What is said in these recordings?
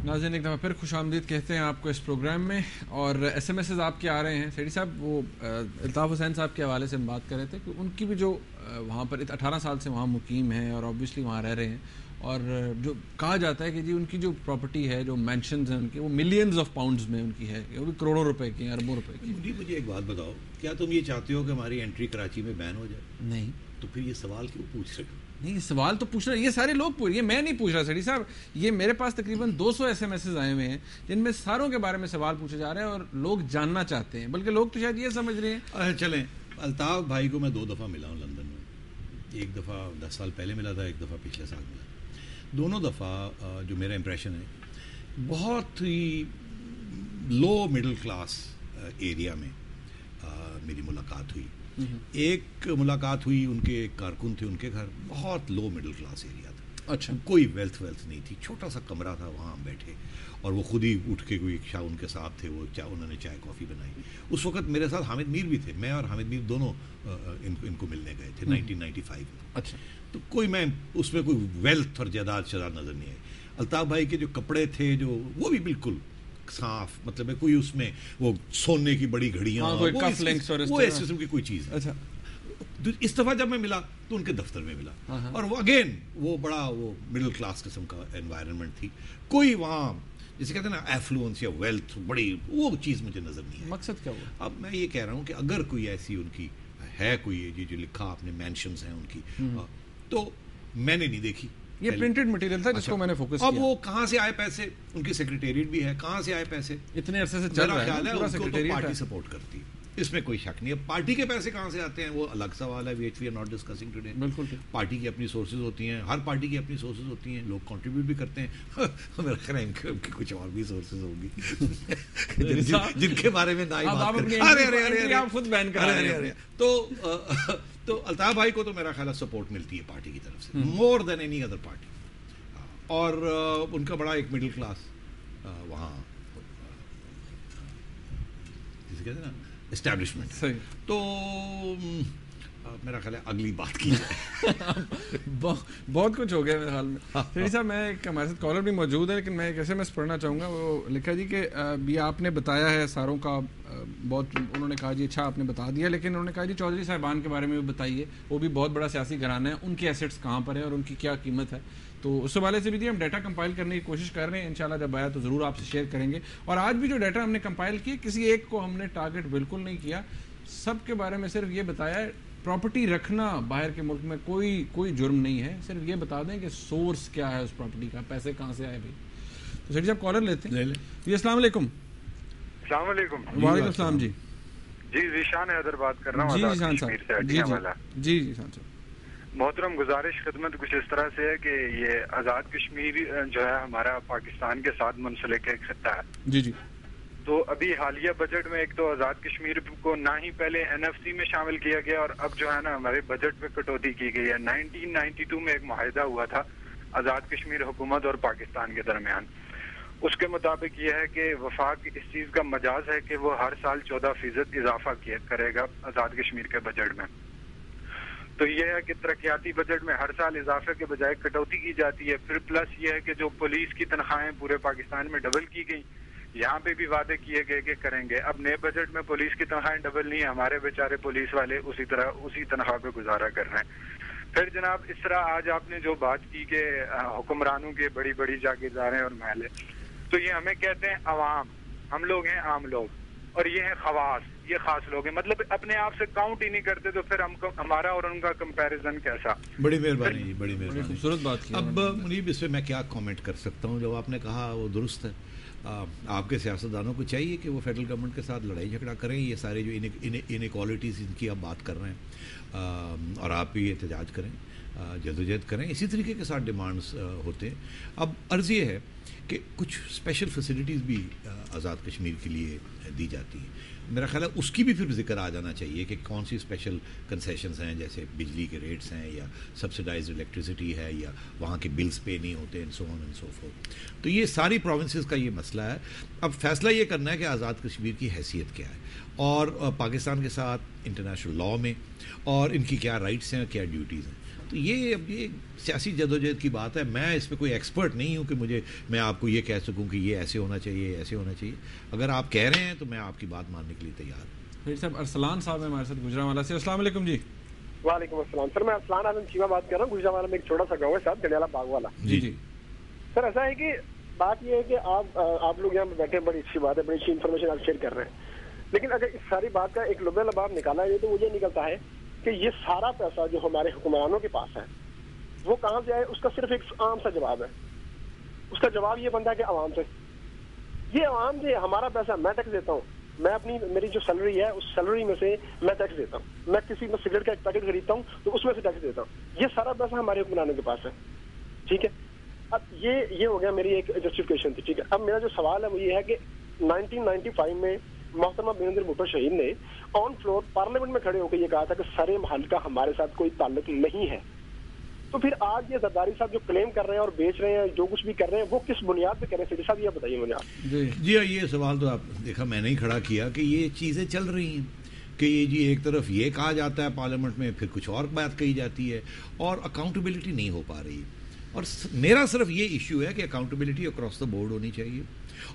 ناظرین ایک دفعہ پھر خوش آمدید کہتے ہیں آپ کو اس پروگرام میں. اور ایس ایم ایسز آپ کے آ رہے ہیں. سیٹھی صاحب وہ الطاف حسین صاحب کے حوالے سے ہم بات کر رہے تھے کہ ان کی بھی جو وہاں پر 18 سال سے وہاں مقیم ہیں اور اوبویسلی وہاں رہ رہے ہیں, اور جو کہا جاتا ہے کہ جی ان کی جو پراپرٹی ہے, جو مینشنز ہیں ان کے, وہ ملینز آف پاؤنڈز میں ان کی ہے, وہ بھی کروڑوں روپے کی, اربوں روپے کی. مجھے ایک بات بتاؤ, کیا تم یہ چاہتے ہو کہ ہماری انٹری کراچی میں بین ہو جائے؟ نہیں. تو پھر یہ سوال کیوں پوچھ رہے ہو؟ نہیں, سوال تو پوچھ رہا ہے, یہ سارے لوگ پوچھ, یہ میں نہیں پوچھ رہا سیٹھی صاحب, یہ میرے پاس تقریباً 200 ایس ایم ایسز آئے ہوئے ہیں جن میں ساروں کے بارے میں سوال پوچھے جا رہے ہیں اور لوگ جاننا چاہتے ہیں, بلکہ لوگ تو شاید یہ سمجھ رہے ہیں. چلیں, الطاف بھائی کو میں 2 دفعہ ملا ہوں لندن میں. ایک دفعہ 10 سال پہلے ملا تھا, ایک دفعہ پچھلے سال ملا. دونوں دفعہ جو میرا امپریشن ہے, بہت ہی لو مڈل کلاس ایریا میں میری ملاقات ہوئی. ایک ملاقات ہوئی, ان کے ایک کارکن تھے, ان کے گھر بہت لو مڈل کلاس ایریا تھا. اچھا. کوئی ویلتھ نہیں تھی, چھوٹا سا کمرہ تھا, وہاں ہم بیٹھے اور وہ خود ہی اٹھ کے کوئی شاہ ان کے صاحب تھے, وہ انہوں نے چائے کافی بنائی. اس وقت میرے ساتھ حامد میر بھی تھے, میں اور حامد میر دونوں ان کو ملنے گئے تھے 1995 میں. اچھا. تو میں اس میں کوئی ویلتھ اور جائیداد نظر نہیں آئی. الطاف بھائی کے جو کپڑے تھے جو وہ بھی بالکل صاف, مطلب ہے کوئی اس میں وہ سونے کی بڑی گھڑیاں, وہ اس قسم کی کوئی چیز. اچھا. اس دفعہ جب میں ملا تو ان کے دفتر میں ملا, اور وہ اگین وہ بڑا وہ مڈل کلاس قسم کا انوائرمنٹ تھی. کوئی وہاں جسے کہتے ہیں نا ایفلوئنس یا ویلتھ, بڑی وہ چیز مجھے نظر نہیں آئی. مقصد کیا ہوا؟ اب میں یہ کہہ رہا ہوں کہ اگر کوئی ایسی ان کی ہے, کوئی جو لکھا آپ نے مینشنز ہیں ان کی, تو میں نے نہیں دیکھی. یہ پرنٹڈ مٹیریل تھا جس کو میں نے فوکس کیا. اب وہ کہاں سے آئے پیسے, ان کی سیکریٹریٹ بھی ہے, کہاں سے آئے پیسے اتنے عرصے سے چل رہا ہے, خیال ہے ان کو تو پارٹی سپورٹ کرتی ہے, اس میں کوئی شک نہیں. اب پارٹی کے پیسے کہاں سے آتے ہیں وہ الگ سوال ہے, which we are not discussing today. بالکل, پارٹی کی اپنی سورسز ہوتی ہیں, ہر پارٹی کی اپنی سورسز ہوتی ہیں, لوگ کنٹریبیوٹ بھی کرتے ہیں. میرا خیال ہے ان کی کچھ اور بھی سورسز ہوں گی جن کے بارے میں نہ ہی بات خود بیان کر رہے ہیں. تو الطاف بھائی کو تو میرا خیال ہے سپورٹ ملتی ہے پارٹی کی طرف سے مور دین اینی ادر پارٹی. اور ان کا بڑا ایک مڈل کلاس وہاں جسے کہتے ہیں نا اسٹیبلشمنٹ. تو میرا خیال ہے اگلی بات کی بہت کچھ ہو گیا میرے خیال میں. شریف صاحب, میں ایک ہمارے ساتھ کالر بھی موجود ہے, لیکن میں ایک ایس ایم ایس پڑھنا چاہوں گا. وہ لکھا جی کہ بھی آپ نے بتایا ہے ساروں کا بہت, انہوں نے کہا جی اچھا آپ نے بتا دیا, لیکن انہوں نے کہا جی چودھری صاحبان کے بارے میں بھی بتائیے, وہ بھی بہت بڑا سیاسی گھرانہ ہے, ان کے ایسیٹس کہاں پر ہیں اور ان کی کیا قیمت ہے. تو اس حوالے سے بھی ہم ڈیٹا کمپائل کرنے کی کوشش کر رہے ہیں, انشاءاللہ جب آیا تو ضرور آپ سے شیئر کریں گے. اور آج بھی جو ڈیٹا ہم نے کمپائل کیا, کسی ایک کو ہم نے ٹارگٹ بالکل نہیں کیا, سب کے بارے میں صرف یہ بتایا ہے پراپرٹی رکھنا باہر کے ملک میں کوئی جرم نہیں ہے, صرف یہ بتا دیں کہ سورس کیا ہے اس پراپرٹی کا, پیسے کہاں سے آئے. بھائی تو سیٹھی صاحب کالر لیتے ہیں. جی السلام علیکم. السلام علیکم. وعلیکم السلام. جی ذیشان حیدر بات کر رہا ہوں. جی شان صاحب. جی شان صاحب. محترم, گزارش خدمت کچھ اس طرح سے ہے کہ یہ آزاد کشمیر جو ہے ہمارا پاکستان کے ساتھ منسلک ایک خطہ ہے. جی. تو ابھی حالیہ بجٹ میں ایک تو آزاد کشمیر کو نہ ہی پہلے این ایف سی میں شامل کیا گیا, اور اب جو ہے نا ہمارے بجٹ میں کٹوتی کی گئی ہے. 1992 میں ایک معاہدہ ہوا تھا آزاد کشمیر حکومت اور پاکستان کے درمیان. اس کے مطابق یہ ہے کہ وفاق اس چیز کا مجاز ہے کہ وہ ہر سال 14% اضافہ کرے گا آزاد کشمیر کے بجٹ میں. تو یہ ہے کہ ترقیاتی بجٹ میں ہر سال اضافے کے بجائے کٹوتی کی جاتی ہے. پھر پلس یہ ہے کہ جو پولیس کی تنخواہیں پورے پاکستان میں ڈبل کی گئی, یہاں پہ بھی وعدے کیے گئے کہ کریں گے. اب نئے بجٹ میں پولیس کی تنخواہیں ڈبل نہیں, ہمارے بیچارے پولیس والے اسی تنخواہ پہ گزارا کر رہے ہیں. پھر جناب اس طرح آج آپ نے جو بات کی کہ حکمرانوں کے بڑی بڑی جاگیرداریں اور محل, تو یہ ہمیں کہتے ہیں عوام, ہم لوگ ہیں عام لوگ, اور یہ ہیں خواص, یہ خاص لوگ ہیں. مطلب اپنے آپ سے کاؤنٹ ہی نہیں کرتے, تو پھر ہمارا اور ان کا کمپیریزن کیسا. بڑی مہربانی, بڑی مہربانی, خوبصورت بات کی. اب منیب اس پہ میں کیا کامنٹ کر سکتا ہوں, جو آپ نے کہا وہ درست ہے. آپ کے سیاستدانوں کو چاہیے کہ وہ فیڈرل گورنمنٹ کے ساتھ لڑائی جھگڑا کریں. یہ سارے جو انیکوالٹیز ان کی آپ بات کر رہے ہیں, اور آپ بھی احتجاج کریں, جدوجہد کریں, اسی طریقے کے ساتھ ڈیمانڈز ہوتے ہیں. اب عرض یہ ہے کہ کچھ اسپیشل فیسلٹیز بھی آزاد کشمیر کے لیے دی جاتی ہیں. میرا خیال ہے اس کی بھی پھر ذکر آ جانا چاہیے کہ کون سی اسپیشل کنسیشنز ہیں, جیسے بجلی کے ریٹس ہیں, یا سبسڈائزڈ الیکٹریسٹی ہے, یا وہاں کے بلز پے نہیں ہوتے, and so on and so forth. تو یہ ساری پروونسز کا یہ مسئلہ ہے. اب فیصلہ یہ کرنا ہے کہ آزاد کشمیر کی حیثیت کیا ہے, اور پاکستان کے ساتھ انٹرنیشنل لاء میں, اور ان کی کیا رائٹس ہیں اور کیا ڈیوٹیز ہیں. تو یہ اب یہ سیاسی جدوجہد کی بات ہے. میں اس پہ کوئی ایکسپرٹ نہیں ہوں کہ میں آپ کو یہ کہہ سکوں کہ یہ ایسے ہونا چاہیے ایسے ہونا چاہیے. اگر آپ کہہ رہے ہیں تو میں آپ کی بات ماننے کے لیے تیار ہوں. پھر صاحب ارسلان صاحب ہیں ہمارے ساتھ گجرانوالہ سے. السلام علیکم جی. وعلیکم السلام سر. میں ارسلان احمد چیمہ بات کر رہا ہوں. گجرانوالہ میں ایک چھوٹا سا گاؤں ہے صاحب گنیالا باغ والا. جی جی سر ایسا ہے کہ بات یہ ہے کہ آپ لوگ یہاں پہ بیٹھے بڑی اچھی بات ہے, بڑی اچھی انفارمیشن آپ شیئر کر رہے ہیں, لیکن اگر اس ساری بات کا ایک لبے لباب نکالا جائے تو مجھے نکلتا ہے کہ یہ سارا پیسہ جو ہمارے حکمرانوں کے پاس ہے وہ کہاں سے آئے. اس کا صرف ایک عام سا جواب ہے. اس کا جواب یہ بنتا ہے کہ عوام سے. یہ عوام سے ہمارا پیسہ میں ٹیکس دیتا ہوں, میں میری جو سیلری ہے اس سیلری میں سے میں ٹیکس دیتا ہوں. میں کسی میں سگریٹ کا ایک پیکٹ خریدتا ہوں تو اس میں سے ٹیکس دیتا ہوں. یہ سارا پیسہ ہمارے حکمرانوں کے پاس ہے. ٹھیک ہے, اب یہ ہو گیا میری ایک جسٹیفکیشن تھی. ٹھیک ہے, اب میرا جو سوال ہے وہ یہ ہے کہ 1995 میں محترمہ بینظیر بھٹو شہید نے آن فلور پارلیمنٹ میں کھڑے ہو کے یہ کہا تھا کہ سر محل کا ہمارے ساتھ کوئی تعلق نہیں ہے. تو پھر آج یہ زرداری صاحب جو کلیم کر رہے ہیں اور بیچ رہے ہیں, جو کچھ بھی کر رہے ہیں, وہ کس بنیاد پہ کر رہے ہیں؟ سیدھی صاحب یہ بتائیے مجھے آپ. جی یہ سوال تو آپ دیکھا میں نے ہی کھڑا کیا کہ یہ چیزیں چل رہی ہیں کہ یہ جی ایک طرف یہ کہا جاتا ہے پارلیمنٹ میں, پھر کچھ اور بات کہی جاتی ہے اور اکاؤنٹیبلٹی نہیں ہو پا رہی. اور میرا صرف یہ ایشو ہے کہ اکاؤنٹیبلٹی اکراس دا بورڈ ہونی چاہیے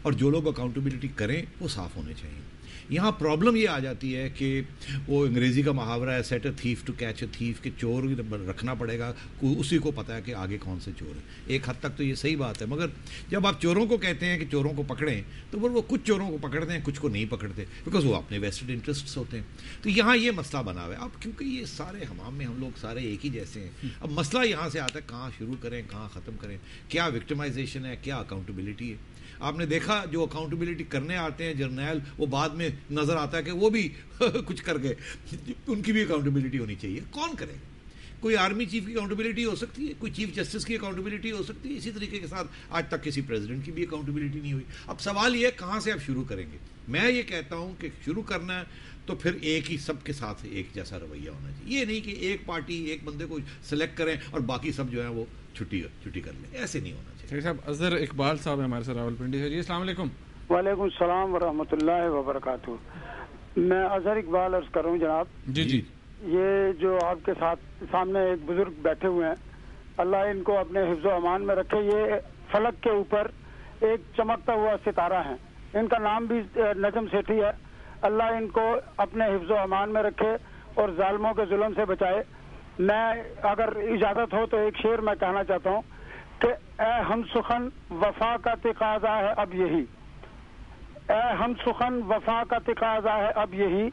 اور جو لوگ اکاؤنٹیبلٹی کریں وہ صاف ہونے چاہیے. یہاں پرابلم یہ آ جاتی ہے کہ وہ انگریزی کا محاورہ ہے set a thief to catch a thief, کہ چور رکھنا پڑے گا, اسی کو پتا ہے کہ آگے کون سے چور ہیں. ایک حد تک تو یہ صحیح بات ہے, مگر جب آپ چوروں کو کہتے ہیں کہ چوروں کو پکڑیں تو وہ کچھ چوروں کو پکڑتے ہیں کچھ کو نہیں پکڑتے بیکاز وہ اپنے ویسٹڈ انٹرسٹس ہوتے ہیں. تو یہاں یہ مسئلہ بنا ہوا ہے. اب کیونکہ یہ سارے حمام میں ہم لوگ سارے ایک ہی جیسے ہیں, اب مسئلہ یہاں سے آتا ہے کہاں شروع کریں کہاں ختم کریں, کیا وکٹمائزیشن ہے کیا اکاؤنٹیبلٹی ہے. آپ نے دیکھا جو اکاؤنٹیبلٹی کرنے آتے ہیں جرنیل, وہ بعد میں نظر آتا ہے کہ وہ بھی کچھ کر گئے, ان کی بھی اکاؤنٹیبلٹی ہونی چاہیے. کون کرے؟ کوئی آرمی چیف کی اکاؤنٹیبلٹی ہو سکتی ہے, کوئی چیف جسٹس کی اکاؤنٹیبلٹی ہو سکتی ہے, اسی طریقے کے ساتھ آج تک کسی پریزیڈنٹ کی بھی اکاؤنٹیبلٹی نہیں ہوئی. اب سوال یہ کہاں سے آپ شروع کریں گے. میں یہ کہتا ہوں کہ شروع کرنا ہے تو پھر ایک ہی سب کے ساتھ ایک جیسا رویہ ہونا چاہیے. یہ نہیں کہ ایک پارٹی ایک بندے کو سلیکٹ کریں اور باقی سب جو ہے وہ چھٹی کر لیں, ایسے نہیں ہونا چاہیے. صاحب اظہر اقبال صاحب ہیں ہمارے ساتھ راولپنڈی سے. جی السلام علیکم. وعلیکم السلام ورحمۃ اللہ وبرکاتہ. میں اظہر اقبال عرض کر رہا ہوں جناب. جی جی. یہ جو آپ کے ساتھ سامنے ایک بزرگ بیٹھے ہوئے ہیں, اللہ ان کو اپنے حفظ و امان میں رکھے. یہ فلک کے اوپر ایک چمکتا ہوا ستارہ ہے, ان کا نام بھی نجم سیٹھی ہے. اللہ ان کو اپنے حفظ و امان میں رکھے اور ظالموں کے ظلم سے بچائے. میں اگر اجازت ہو تو ایک شعر میں کہنا چاہتا ہوں کہ اے ہم سخن وفا کا تقاضا ہے اب یہی, اے ہم سخن وفا کا تقاضا ہے اب یہی,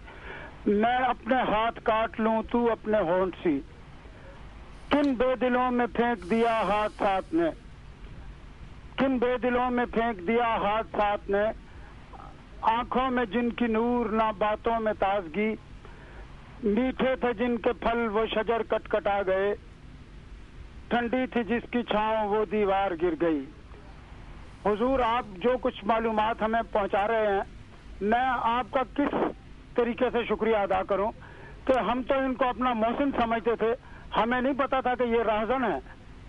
میں اپنے ہاتھ کاٹ لوں تو اپنے ہونٹ سی, کن بے دلوں میں پھینک دیا ہاتھ ساتھ نے, کن بے دلوں میں پھینک دیا ہاتھ ساتھ نے, آنکھوں میں جن کی نور نہ باتوں میں تازگی, میٹھے تھے جن کے پھل وہ شجر کٹ کٹا گئے, ٹھنڈی تھی جس کی چھاؤں وہ دیوار گر گئی. حضور آپ جو کچھ معلومات ہمیں پہنچا رہے ہیں, میں آپ کا کس طریقے سے شکریہ ادا کروں کہ ہم تو ان کو اپنا محسن سمجھتے تھے, ہمیں نہیں پتا تھا کہ یہ راہزن ہے.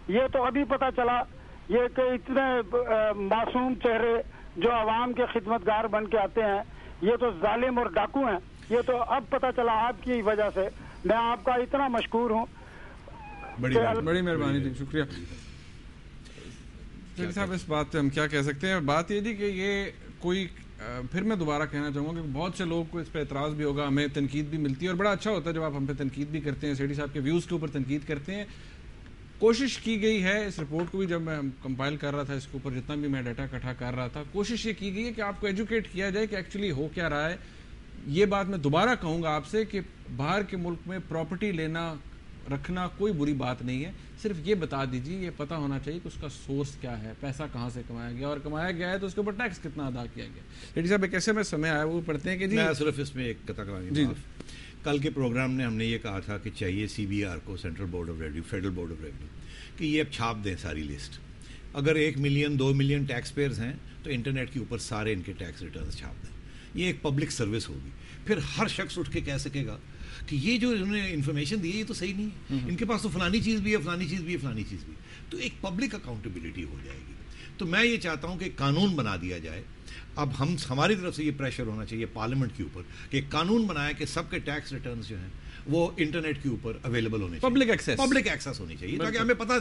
یہ تو ابھی پتا چلا یہ کہ اتنے معصوم چہرے جو عوام کے خدمتگار بن کے آتے ہیں یہ تو ظالم اور ڈاکو ہیں. یہ تو اب پتا چلا آپ کی وجہ سے. میں آپ کا اتنا مشکور ہوں. بڑی مہربانی جی, شکریہ. صاحب اس بات پہ ہم کیا کہہ سکتے ہیں. بات یہ تھی کہ یہ کوئی پھر میں دوبارہ کہنا چاہوں گا کہ بہت سے لوگ کو اس پہ اعتراض بھی ہوگا, ہمیں تنقید بھی ملتی ہے اور بڑا اچھا ہوتا ہے جب آپ ہم پہ تنقید بھی کرتے ہیں, سیٹھی صاحب کے ویوز کے اوپر تنقید کرتے ہیں. کوشش کی گئی ہے اس رپورٹ کو بھی, جب میں کمپائل کر رہا تھا اس کے اوپر جتنا بھی میں ڈیٹا اکٹھا کر رہا تھا, کوشش یہ کی گئی ہے کہ آپ کو ایجوکیٹ کیا جائے کہ ایکچولی ہو کیا رہا ہے. یہ بات میں دوبارہ کہوں گا آپ سے کہ باہر کے ملک میں پراپرٹی لینا رکھنا کوئی بری بات نہیں ہے, صرف یہ بتا دیجیے, یہ پتہ ہونا چاہیے کہ اس کا سورس کیا ہے, پیسہ کہاں سے کمایا گیا, اور کمایا گیا ہے تو اس کے اوپر ٹیکس کتنا ادا کیا گیا. ریڈی صاحب ایک ایسے میں سمے آیا وہ پڑھتے ہیں کہ جی میں صرف اس میں ایک قطع کرانی جی. کل کے پروگرام میں ہم نے یہ کہا تھا کہ چاہیے سی بی آر کو, central board of revenue, federal board of revenue, کہ یہ اب چھاپ دیں ساری لسٹ. اگر 1 ملین 2 ملین ٹیکس پیئرز ہیں تو انٹرنیٹ کے اوپر سارے ان کے ٹیکس ریٹرنز چھاپ دیں. یہ ایک پبلک سروس ہوگی. پھر ہر شخص اٹھ کے کہہ سکے گا کہ یہ جو انہوں نے انفارمیشن دی ہے یہ تو صحیح نہیں ہے, ان کے پاس تو فلانی چیز بھی ہے, فلانی چیز بھی ہے, فلانی چیز بھی. تو ایک پبلک اکاؤنٹیبلٹی ہو جائے گی. تو میں یہ چاہتا ہوں کہ قانون بنا دیا جائے. اب ہماری طرف سے یہ پریشر ہونا چاہیے پارلیمنٹ کے اوپر کہ قانون بنائے کہ سب کے ٹیکس ریٹرنز جو ہیں وہ انٹرنیٹ کے اوپر اویلیبل ہونے چاہیے, پبلک ایکسیس ہونی چاہیے تاکہ ہمیں پتہ